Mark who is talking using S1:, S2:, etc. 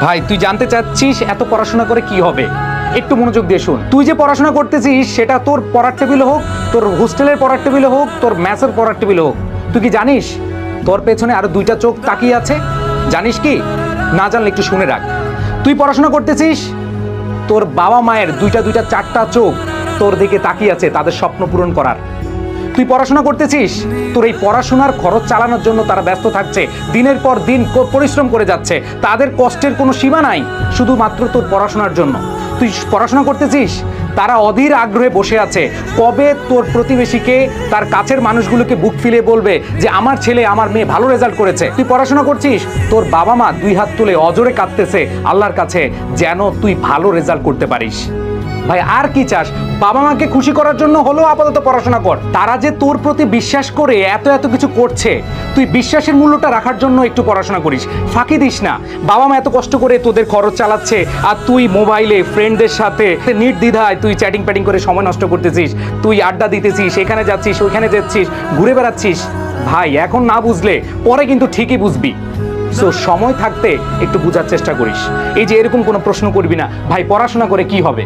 S1: ভাই তুই জানতে চাচ্ছিস এত পড়াশোনা করে কি হবে? একটু মনোযোগ দিয়ে শুন। তুই যে পড়াশোনা করতেছিস সেটা তোর পড়ার টেবিলে হোক, তোর হোস্টেলের পড়ার টেবিলে হোক, তোর ম্যাথের পড়ার টেবিলে হোক, তুই কি জানিস তোর পেছনে আরো দুইটা চোখ তাকিয়ে আছে? জানিস কি? না জানলে একটু শুনে রাখ। তুই পড়াশোনা করতেছিস, তোর বাবা মায়ের দুইটা চারটা চোখ তোর দিকে তাকিয়ে আছে তাদের স্বপ্ন পূরণ করার। তুই পড়াশোনা করতেছিস, তোর এই পড়াশোনার খরচ চালানোর জন্য তারা ব্যস্ত থাকছে, দিনের পর দিন পরিশ্রম করে যাচ্ছে, তাদের কষ্টের কোনো সীমা নাই শুধুমাত্র তোর পড়াশোনার জন্য। তুই পড়াশোনা করতেছিস, তারা অধীর আগ্রহে বসে আছে কবে তোর প্রতিবেশীকে, তার কাছের মানুষগুলোকে বুক ফিলে বলবে যে আমার ছেলে আমার মেয়ে ভালো রেজাল্ট করেছে। তুই পড়াশোনা করছিস, তোর বাবা মা দুই হাত তুলে অজরে কাঁদতেছে আল্লাহর কাছে যেন তুই ভালো রেজাল্ট করতে পারিস। ভাই আর কি চাস? বাবা মাকে খুশি করার জন্য হলেও আপাতত পড়াশোনা কর। তারা যে তোর প্রতি বিশ্বাস করে এত কিছু করছে, তুই বিশ্বাসের মূল্যটা রাখার জন্য একটু পড়াশোনা করিস, ফাঁকি দিস না। বাবা মা এত কষ্ট করে তোদের খরচ চালাচ্ছে আর তুই মোবাইলে ফ্রেন্ডদের সাথে নির্দ্বিধায় তুই চ্যাটিং প্যাটিং করে সময় নষ্ট করতেছিস, তুই আড্ডা দিতেছিস, এখানে যাচ্ছিস ওইখানে যাচ্ছিস, ঘুরে বেড়াচ্ছিস। ভাই এখন না বুঝলে পরে কিন্তু ঠিকই বুঝবি। সো সময় থাকতে একটু বোঝার চেষ্টা করিস। এই যে এরকম কোনো প্রশ্ন করবি না, ভাই পড়াশোনা করে কি হবে?